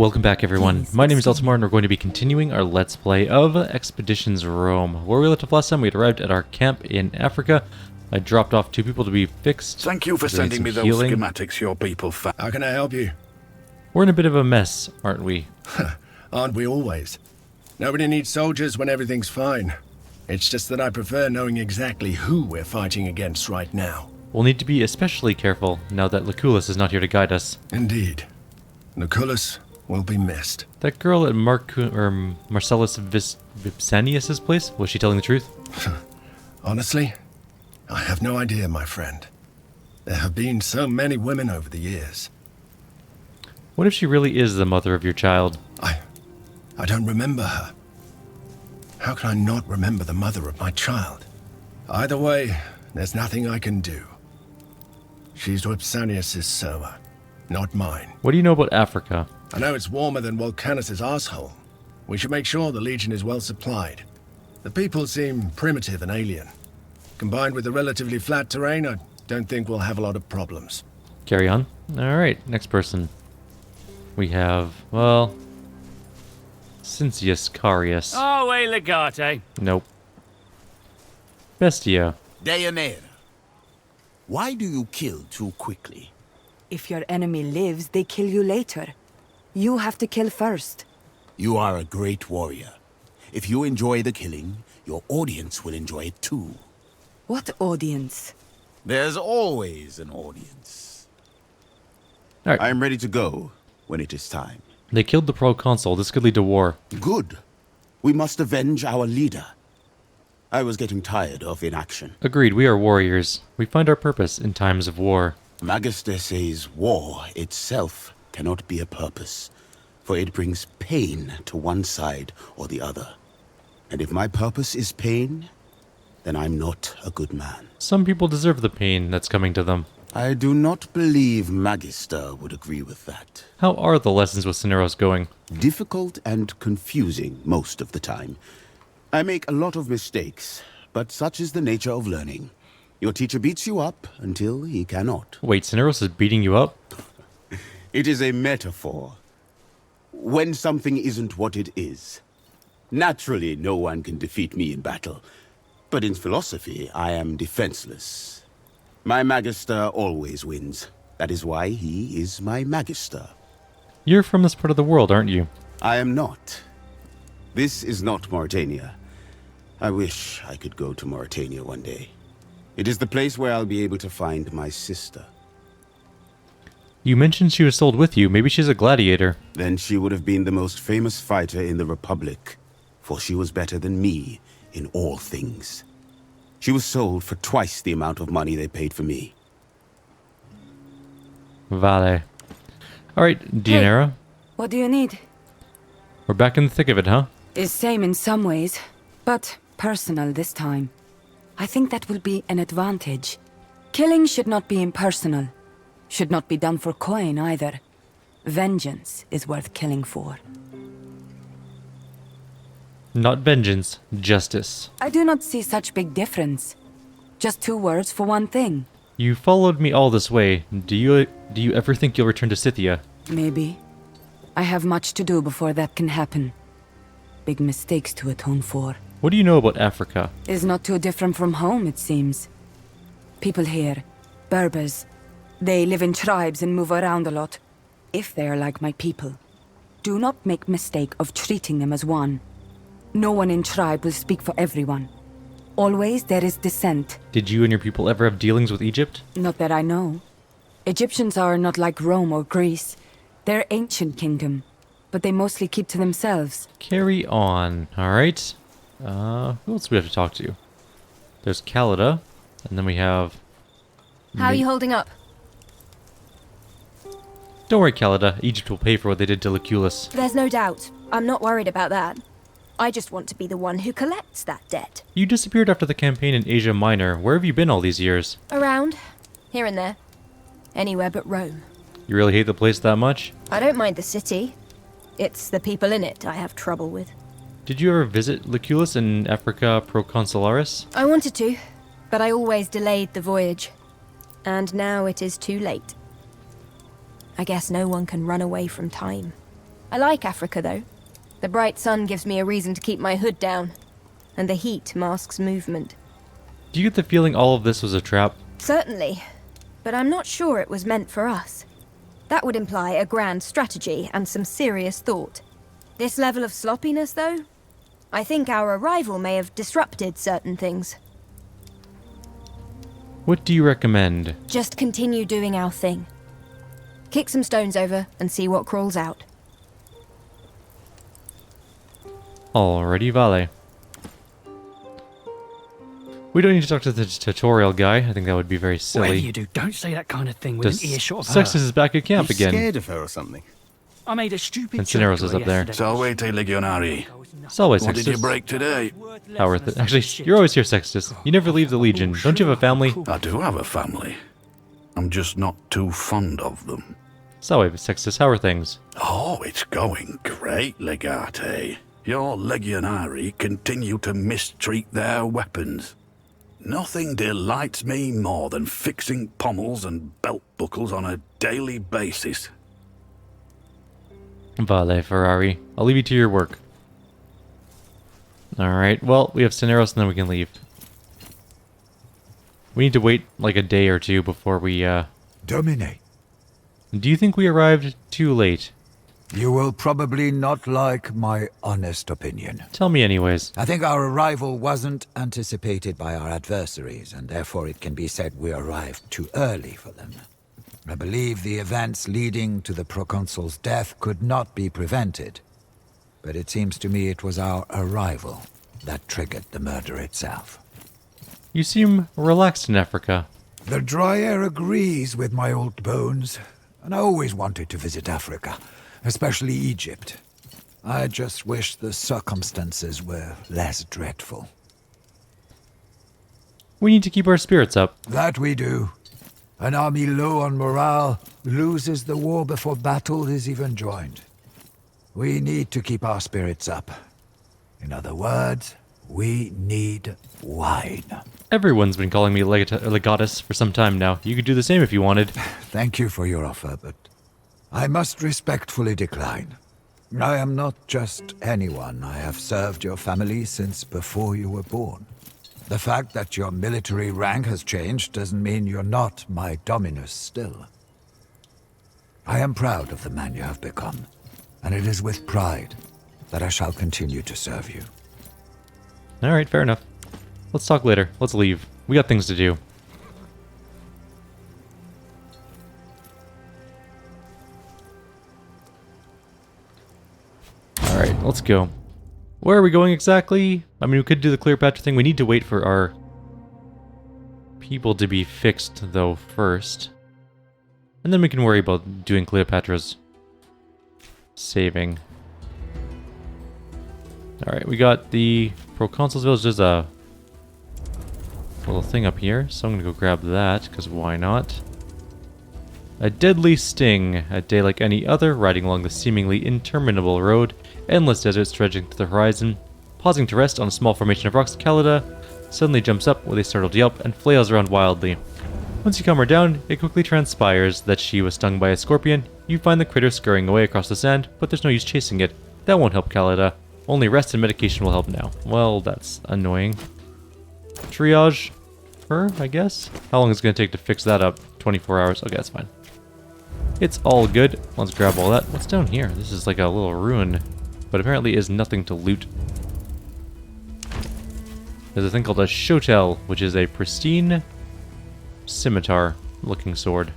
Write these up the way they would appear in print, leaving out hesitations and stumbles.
Welcome back everyone, my name is Eltimar and we're going to be continuing our Let's Play of Expeditions Rome. Where we left off last time, we had arrived at our camp in Africa. I dropped off 2 people to be fixed. Thank you for sending me those schematics your people found. How can I help you? We're in a bit of a mess, aren't we? Aren't we always? Nobody needs soldiers when everything's fine. It's just that I prefer knowing exactly who we're fighting against right now. We'll need to be especially careful now that Lucullus is not here to guide us. Indeed. Lucullus will be missed. That girl at Marcellus Vipsanius's place, was she telling the truth? Honestly, I have no idea, my friend. There have been so many women over the years. What if she really is the mother of your child? I don't remember her. How can I not remember the mother of my child? Either way, there's nothing I can do. She's Vipsanius's Soma, not mine. What do you know about Africa? I know it's warmer than Vulcanus' asshole. We should make sure the Legion is well supplied. The people seem primitive and alien. Combined with the relatively flat terrain, I don't think we'll have a lot of problems. Carry on. Alright, next person. We have, well... Cincius Carius. Oh, hey, Legate. Nope. Bestia. Deianira, why do you kill too quickly? If your enemy lives, they kill you later. You have to kill first. You are a great warrior. If you enjoy the killing, your audience will enjoy it too. What audience? There's always an audience. Alright. I am ready to go when it is time. They killed the proconsul. This could lead to war. Good. We must avenge our leader. I was getting tired of inaction. Agreed, we are warriors. We find our purpose in times of war. Magister says war itself cannot be a purpose, for it brings pain to one side or the other. And if my purpose is pain, then I'm not a good man. Some people deserve the pain that's coming to them. I do not believe Magister would agree with that. How are the lessons with Cineros going? Difficult and confusing most of the time. I make a lot of mistakes, but such is the nature of learning. Your teacher beats you up until he cannot. Wait, Cineros is beating you up? It is a metaphor. When something isn't what it is. Naturally, no one can defeat me in battle. But in philosophy, I am defenseless. My Magister always wins. That is why he is my Magister. You're from this part of the world, aren't you? I am not. This is not Mauritania. I wish I could go to Mauritania one day. It is the place where I'll be able to find my sister. You mentioned she was sold with you. Maybe she's a gladiator. Then she would have been the most famous fighter in the Republic, for she was better than me in all things. She was sold for twice the amount of money they paid for me. Vale. Alright, Deianira. Hey, what do you need? We're back in the thick of it, huh? Is same in some ways, but personal this time. I think that will be an advantage. Killing should not be impersonal. Should not be done for coin either. Vengeance is worth killing for. Not vengeance, justice. I do not see such big difference. Just 2 words for one thing. You followed me all this way. Do you ever think you'll return to Scythia? Maybe. I have much to do before that can happen. Big mistakes to atone for. What do you know about Africa? Is not too different from home, it seems. People here, Berbers, they live in tribes and move around a lot. If they are like my people, do not make mistake of treating them as one. No one in tribe will speak for everyone. Always there is dissent. Did you and your people ever have dealings with Egypt? Not that I know. Egyptians are not like Rome or Greece. They're ancient kingdom, but they mostly keep to themselves. Carry on, alright? Who else do we have to talk to? There's Calida, and then we have... How are you holding up? Don't worry, Calida. Egypt will pay for what they did to Lucullus. There's no doubt. I'm not worried about that. I just want to be the one who collects that debt. You disappeared after the campaign in Asia Minor. Where have you been all these years? Around. Here and there. Anywhere but Rome. You really hate the place that much? I don't mind the city. It's the people in it I have trouble with. Did you ever visit Lucullus in Africa Proconsularis? I wanted to, but I always delayed the voyage. And now it is too late. I guess no one can run away from time. I like Africa, though. The bright sun gives me a reason to keep my hood down, and the heat masks movement. Do you get the feeling all of this was a trap? Certainly, but I'm not sure it was meant for us. That would imply a grand strategy and some serious thought. This level of sloppiness, though? I think our arrival may have disrupted certain things. What do you recommend? Just continue doing our thing. Kick some stones over and see what crawls out. Alrighty, vale. We don't need to talk to the tutorial guy. I think that would be very silly. Whatever you do, don't say that kind of thing with an earshot of her. Sextus is back at camp You again. scared of her or something? I made a stupid And joke Cineros is to her up there. yesterday. Salvete legionari. Salve, What did you Sextus. break today? How worth it? Actually, you're always here, Sextus. You never leave the Legion. Don't you have a family? I do have a family. I'm just not too fond of them. Salve, Sextus. How are things? Oh, it's going great, Legate. Your legionari continue to mistreat their weapons. Nothing delights me more than fixing pommels and belt buckles on a daily basis. Vale, Ferrari. I'll leave you to your work. Alright, well, we have Cineros and then we can leave. We need to wait like a day or two before we, Domine, Do you think we arrived too late? you will probably not like my honest opinion. Tell me anyways. I think our arrival wasn't anticipated by our adversaries, and therefore it can be said we arrived too early for them. I believe the events leading to the proconsul's death could not be prevented, but it seems to me it was our arrival that triggered the murder itself. You seem relaxed in Africa. The dry air agrees with my old bones, and I always wanted to visit Africa, especially Egypt. I just wish the circumstances were less dreadful. We need to keep our spirits up. That we do. An army low on morale loses the war before battle is even joined. We need to keep our spirits up. In other words, we need wine. Everyone's been calling me legatus for some time now. You could do the same if you wanted. Thank you for your offer, but I must respectfully decline. I am not just anyone. I have served your family since before you were born. The fact that your military rank has changed doesn't mean you're not my dominus still. I am proud of the man you have become, and it is with pride that I shall continue to serve you. Alright, fair enough. Let's talk later. Let's leave. We got things to do. Alright, let's go. Where are we going exactly? I mean, we could do the Cleopatra thing. We need to wait for our people to be fixed, though, first. And then we can worry about doing Cleopatra's saving. Alright, we got the Proconsul's Village. There's a little thing up here, so I'm gonna go grab that, because why not? A deadly sting, a day like any other, riding along the seemingly interminable road, endless desert stretching to the horizon. Pausing to rest on a small formation of rocks, Callida suddenly jumps up with a startled yelp and flails around wildly. Once you calm her down, it quickly transpires that she was stung by a scorpion. You find the critter scurrying away across the sand, but there's no use chasing it. That won't help Callida. Only rest and medication will help now. Well, that's annoying. Triage her, I guess? How long is it going to take to fix that up? 24 hours? Okay, that's fine. It's all good. Let's grab all that. What's down here? This is like a little ruin, but apparently is nothing to loot. There's a thing called a shotel, which is a pristine scimitar-looking sword.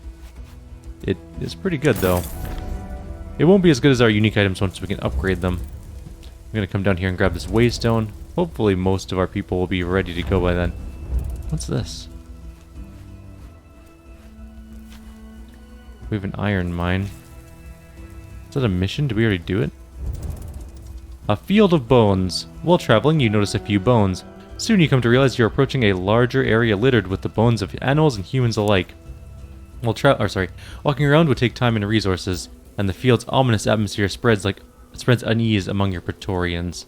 It is pretty good, though. It won't be as good as our unique items once we can upgrade them. I'm going to come down here and grab this waystone. Hopefully most of our people will be ready to go by then. What's this? We have an iron mine. Is that a mission? Did we already do it? A field of bones. While traveling, you notice a few bones. Soon you come to realize you're approaching a larger area littered with the bones of animals and humans alike. Walking around would take time and resources, and the field's ominous atmosphere spreads unease among your Praetorians.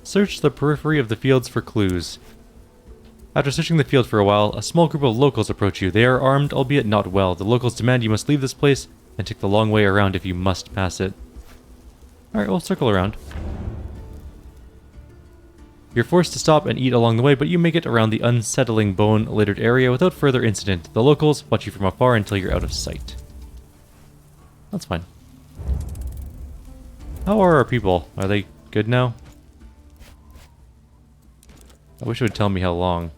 Search the periphery of the fields for clues. After searching the field for a while, a small group of locals approach you. They are armed, albeit not well. The locals demand you must leave this place and take the long way around if you must pass it. Alright, we'll circle around. You're forced to stop and eat along the way, but you make it around the unsettling bone-littered area without further incident. The locals watch you from afar until you're out of sight. That's fine. How are our people? Are they good now? I wish it would tell me how long.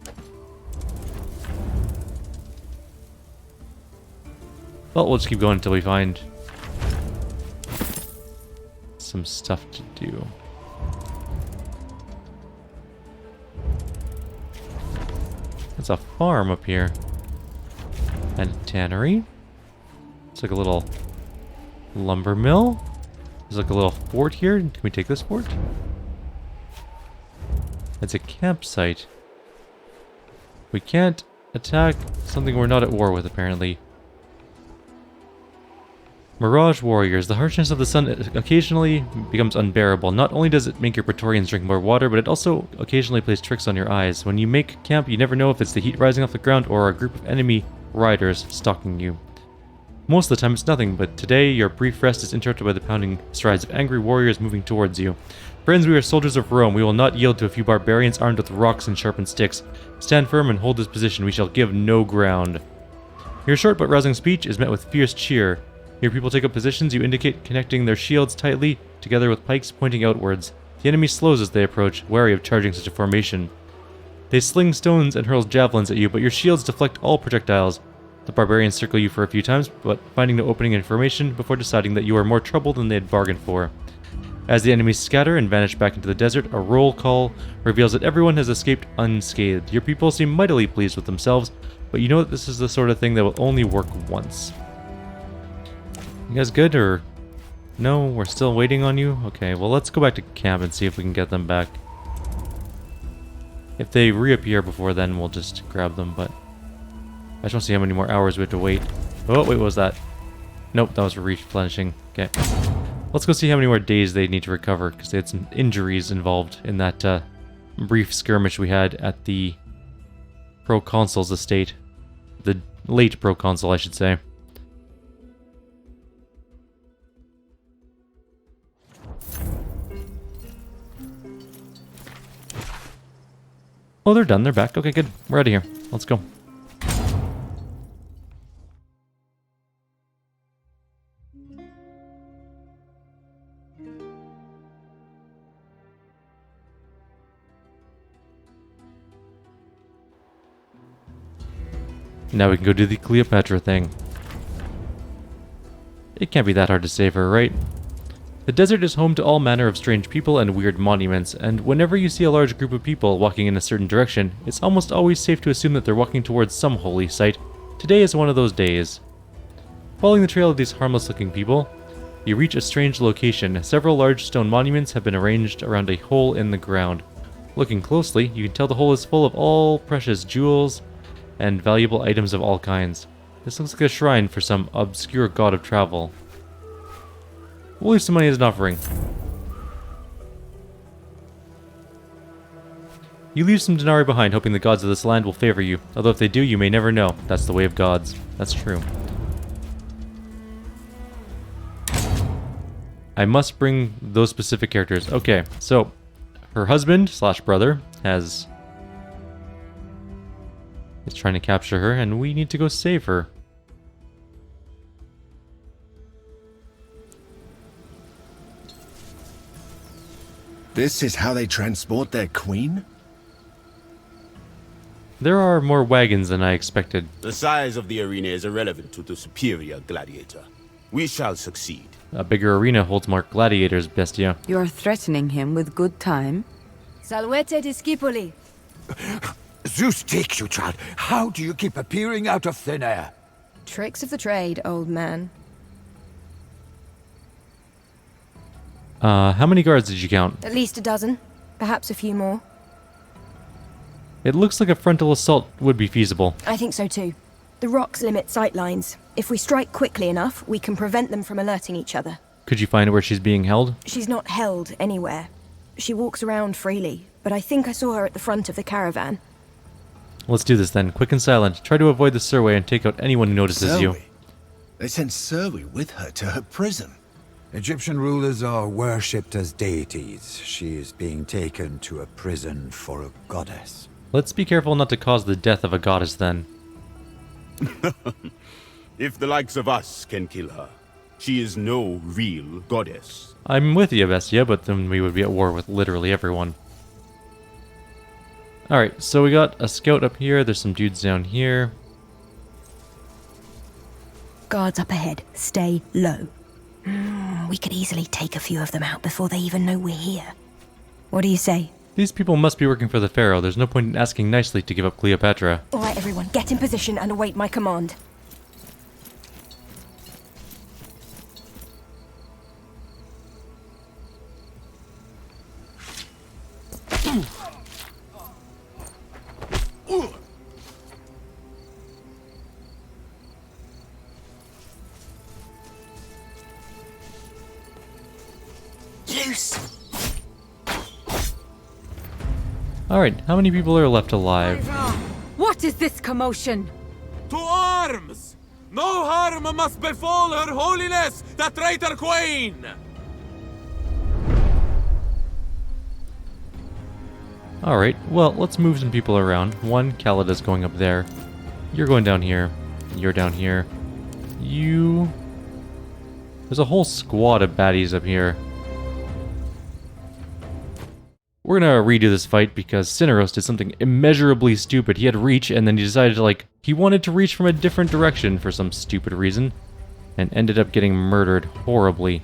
Well, we'll just keep going until we find some stuff to do. There's a farm up here. And a tannery. It's like a little lumber mill. There's like a little fort here. Can we take this fort? It's a campsite. We can't attack something we're not at war with, apparently. Mirage warriors. The harshness of the sun occasionally becomes unbearable. Not only does it make your Praetorians drink more water, but it also occasionally plays tricks on your eyes. When you make camp, you never know if it's the heat rising off the ground or a group of enemy riders stalking you. Most of the time it's nothing, but today your brief rest is interrupted by the pounding strides of angry warriors moving towards you. Friends, we are soldiers of Rome. We will not yield to a few barbarians armed with rocks and sharpened sticks. Stand firm and hold this position. We shall give no ground. Your short but rousing speech is met with fierce cheer. Your people take up positions. You indicate connecting their shields tightly, together with pikes pointing outwards. The enemy slows as they approach, wary of charging such a formation. They sling stones and hurl javelins at you, but your shields deflect all projectiles. The barbarians circle you for a few times, but finding no opening in formation before deciding that you are more trouble than they had bargained for. As the enemies scatter and vanish back into the desert, a roll call reveals that everyone has escaped unscathed. Your people seem mightily pleased with themselves, but you know that this is the sort of thing that will only work once. You guys good, or no? We're still waiting on you? Okay, well let's go back to camp and see if we can get them back. If they reappear before then, we'll just grab them, but I just want to see how many more hours we have to wait. Oh, wait, what was that? Nope, that was replenishing. Okay. Let's go see how many more days they need to recover, because they had some injuries involved in that brief skirmish we had at the proconsul's estate. The late proconsul, I should say. Oh, they're done. They're back. Okay, good. We're out of here. Let's go. Now we can go do the Cleopatra thing. It can't be that hard to save her, right? The desert is home to all manner of strange people and weird monuments, and whenever you see a large group of people walking in a certain direction, it's almost always safe to assume that they're walking towards some holy site. Today is one of those days. Following the trail of these harmless-looking people, you reach a strange location. Several large stone monuments have been arranged around a hole in the ground. Looking closely, you can tell the hole is full of all precious jewels and valuable items of all kinds. This looks like a shrine for some obscure god of travel. We'll leave some money as an offering. You leave some denarii behind, hoping the gods of this land will favor you. Although if they do, you may never know. That's the way of gods. That's true. I must bring those specific characters. Okay, so her husband / brother is trying to capture her, and we need to go save her. This is how they transport their queen? There are more wagons than I expected. The size of the arena is irrelevant to the superior gladiator. We shall succeed. A bigger arena holds more gladiators, Bestia. You're threatening him with good time? Salvete discipoli. Zeus take you, child. How do you keep appearing out of thin air? Tricks of the trade, old man. How many guards did you count? At least a dozen. Perhaps a few more. It looks like a frontal assault would be feasible. I think so too. The rocks limit sight lines. If we strike quickly enough, we can prevent them from alerting each other. Could you find where she's being held? She's not held anywhere. She walks around freely, but I think I saw her at the front of the caravan. Let's do this then. Quick and silent. Try to avoid the Surway and take out anyone who notices you. They sent Serwi with her to her prison. Egyptian rulers are worshipped as deities. She is being taken to a prison for a goddess. Let's be careful not to cause the death of a goddess then. If the likes of us can kill her, she is no real goddess. I'm with you, Bestia, but then we would be at war with literally everyone. Alright, so we got a scout up here, there's some dudes down here. Guards up ahead. Stay low. We could easily take a few of them out before they even know we're here. What do you say? These people must be working for the Pharaoh. There's no point in asking nicely to give up Cleopatra. All right, everyone, get in position and await my command. Alright, how many people are left alive? What is this commotion? To arms! No harm must befall Her Holiness, the traitor queen! Alright, well, let's move some people around. One, Kalida's going up there. You're going down here. You're down here. You... There's a whole squad of baddies up here. We're gonna redo this fight because Cineros did something immeasurably stupid. He had reach, and then he decided to, like, he wanted to reach from a different direction for some stupid reason, and ended up getting murdered horribly.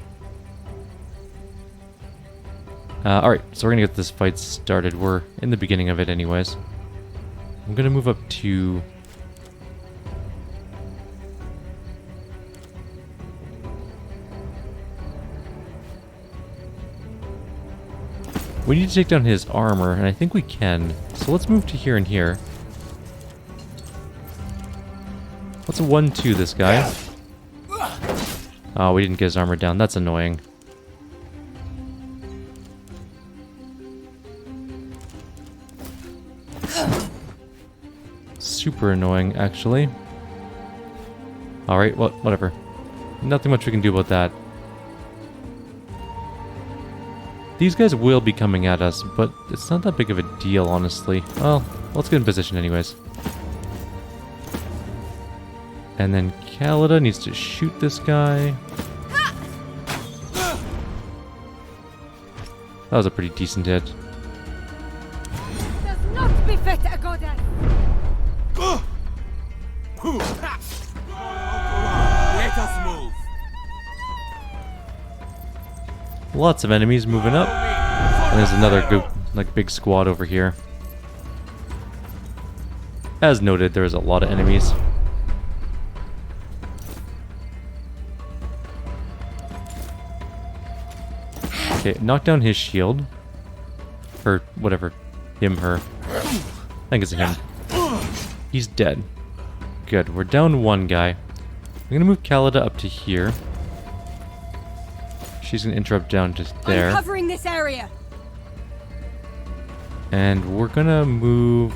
Alright, so we're gonna get this fight started. We're in the beginning of it anyways. I'm gonna move up to... We need to take down his armor, and I think we can. So let's move to here and here. What's a 1-2 this guy? Oh, we didn't get his armor down. That's annoying. Super annoying, actually. Alright, well, whatever. Nothing much we can do about that. These guys will be coming at us, but it's not that big of a deal, honestly. Well, let's get in position anyways. And then Kalida needs to shoot this guy. That was a pretty decent hit. Does not befit a goddess. Let us move. Lots of enemies moving up. And there's another good, like, big squad over here. As noted, there's a lot of enemies. Okay, knock down his shield. Or whatever. Him, her. I think it's him. He's dead. Good. We're down one guy. I'm gonna move Kalida up to here. She's gonna interrupt down just there. I'm covering this area. And we're gonna move...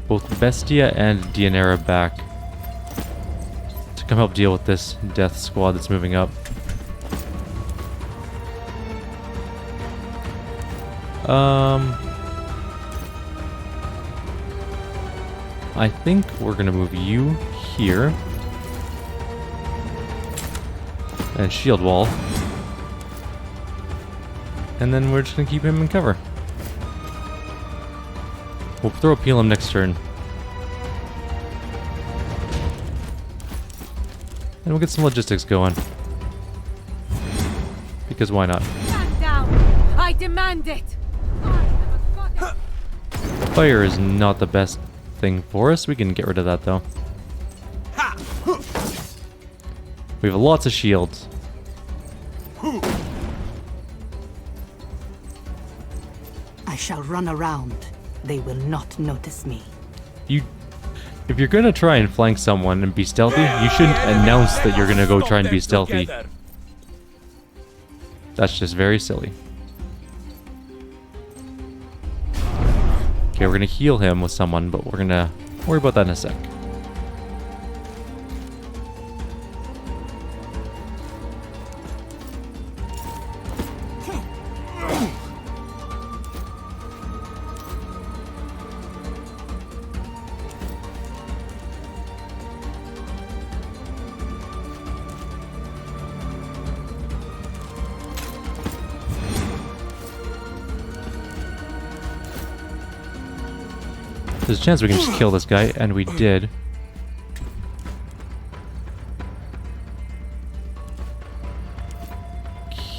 both Bestia and Dianera back to come help deal with this death squad that's moving up. I think we're gonna move you here. And shield wall. And then we're just gonna keep him in cover. We'll throw a peel him next turn. And we'll get some logistics going. Because why not? Stand down. I demand it. Fire is not the best thing for us. We can get rid of that though. We have lots of shields. I shall run around. They will not notice me. If you're gonna try and flank someone and be stealthy, you shouldn't announce that you're gonna go try and be stealthy. That's just very silly. Okay, we're gonna heal him with someone, but we're gonna Worry about that in a sec. There's a chance we can just kill this guy, and we did.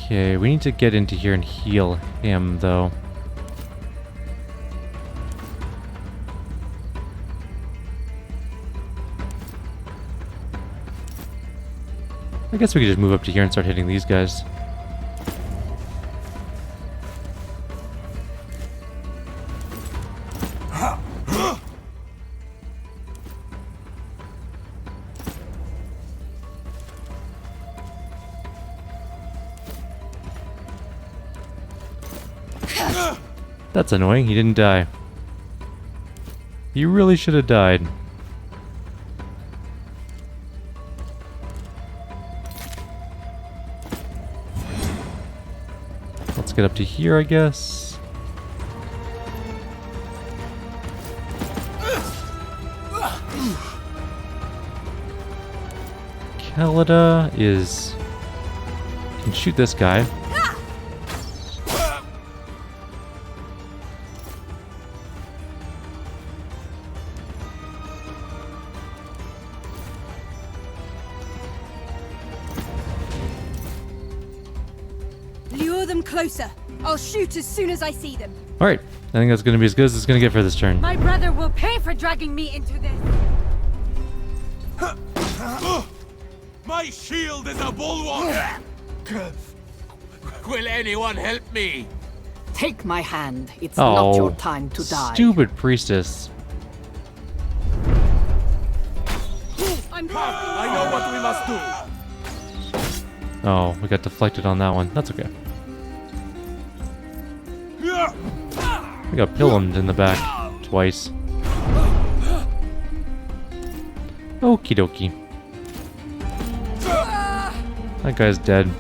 Okay, we need to get into here and heal him, though. I guess we could just move up to here and start hitting these guys. That's annoying, he didn't die. He really should have died. Let's get up to here, I guess. Kalida is... can shoot this guy. Lure them closer. I'll shoot as soon as I see them. Alright, I think that's gonna be as good as it's gonna get for this turn. My brother will pay for dragging me into this. My shield is a bulwark! Will anyone help me? Take my hand. It's not your time to die. Stupid priestess. I know what we must do. Oh, we got deflected on that one. That's okay. We got pillumed in the back twice. Okie dokie. That guy's dead.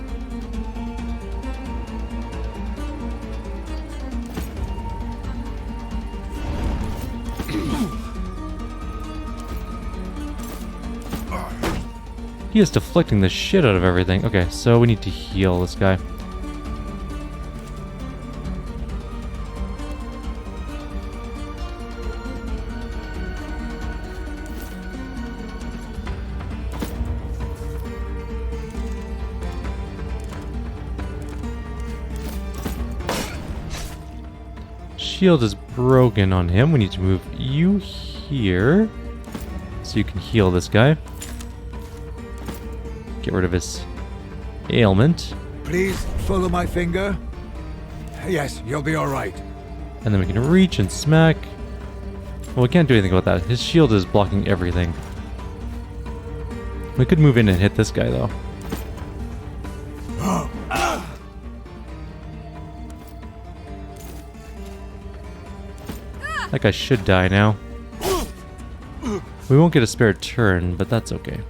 He is deflecting the shit out of everything. Okay, so we need to heal this guy. Shield is broken on him. We need to move you here so you can heal this guy. Get rid of his ailment. Please follow my finger. Yes, you'll be alright. And then we can reach and smack. Well, we can't do anything about that. His shield is blocking everything. We could move in and hit this guy, though. That guy should die now. We won't get a spare turn, but that's okay.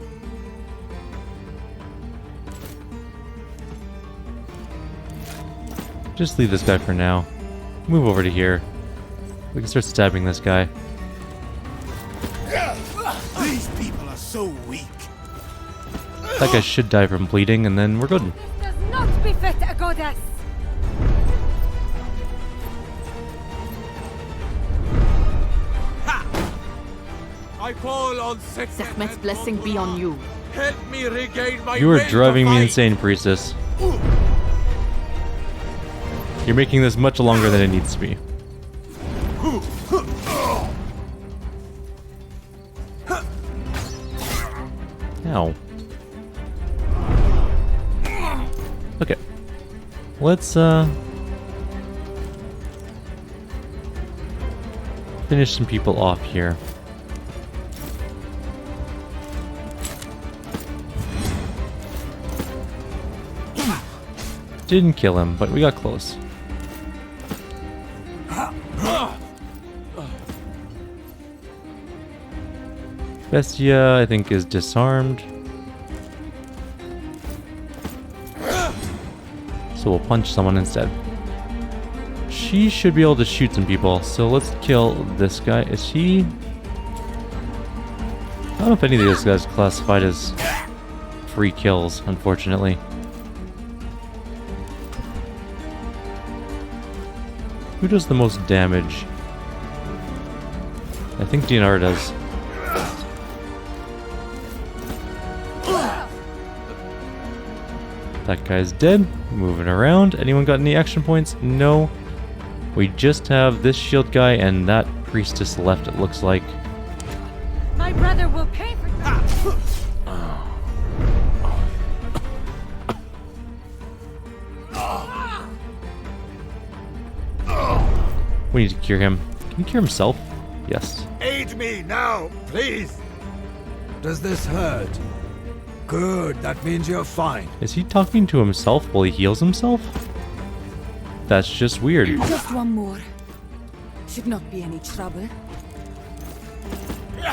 Just leave this guy for now. Move over to here. We can start stabbing this guy. These people are so weak. That guy should die from bleeding, and then we're good. This does not befit a goddess. I call on Sekhmet's blessing be on you. Help me regain my You are will to driving me fight. insane, priestess. You're making this much longer than it needs to be. Ow. Okay. Let's, finish some people off here. Didn't kill him, but we got close. Bestia, I think, is disarmed. So we'll punch someone instead. She should be able to shoot some people, so let's kill this guy. Is he... I don't know if any of these guys are classified as free kills, unfortunately. Who does the most damage? I think DNR does. That guy's dead. Moving around. Anyone got any action points? No. We just have this shield guy and that priestess left, it looks like. My brother will pay for that. We need to cure him. Can he cure himself? Yes. Aid me now, please! Does this hurt? Good, that means you're fine. Is he talking to himself while he heals himself? That's just weird. Just one more. Should not be any trouble.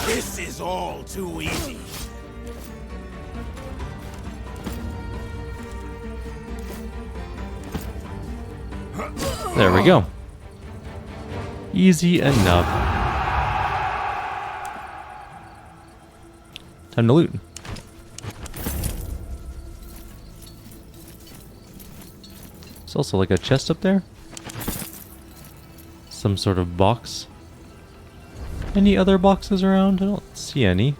This is all too easy. There we go. Easy enough. Time to loot. There's also like a chest up there. Some sort of box. Any other boxes around? I don't see any.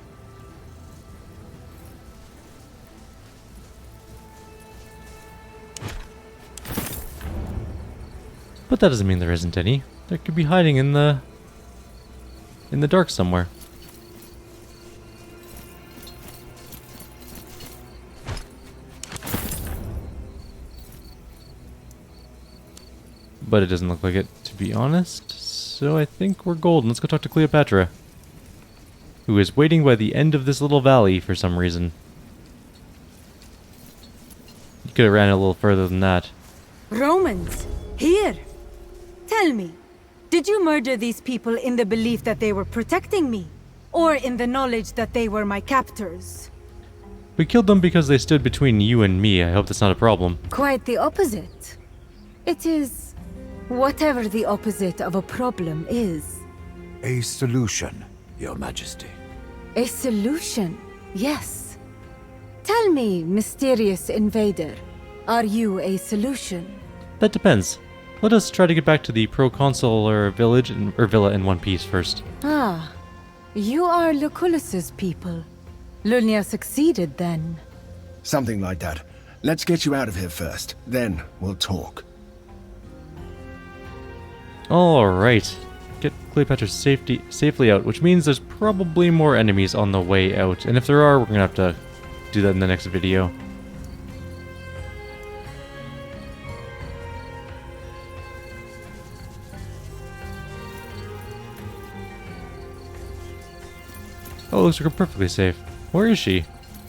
But that doesn't mean there isn't any. There could be hiding in the dark somewhere. But it doesn't look like it, to be honest. So I think we're golden. Let's go talk to Cleopatra, who is waiting by the end of this little valley for some reason. You could have ran a little further than that. Romans, here. Tell me, did you murder these people in the belief that they were protecting me? Or in the knowledge that they were my captors? We killed them because they stood between you and me. I hope that's not a problem. Quite the opposite. It is whatever the opposite of a problem is. A solution, Your Majesty. A solution, yes. Tell me, mysterious invader, are you a solution? That depends. Let us try to get back to the proconsular village or villa in one piece first. Ah, you are Lucullus's people. Lunia succeeded then. Something like that. Let's get you out of here first. Then we'll talk. Alright. Get Cleopatra safely out, which means there's probably more enemies on the way out. And if there are, we're going to have to do that in the next video. Oh, looks like we're perfectly safe. Where is she?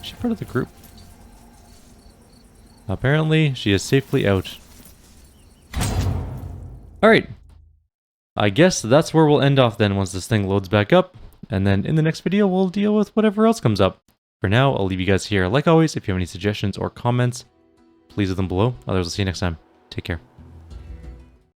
Is she part of the group? Apparently, she is safely out. Alright. I guess that's where we'll end off then once this thing loads back up. And then in the next video, we'll deal with whatever else comes up. For now, I'll leave you guys here. Like always, if you have any suggestions or comments, please leave them below. Otherwise, I'll see you next time. Take care.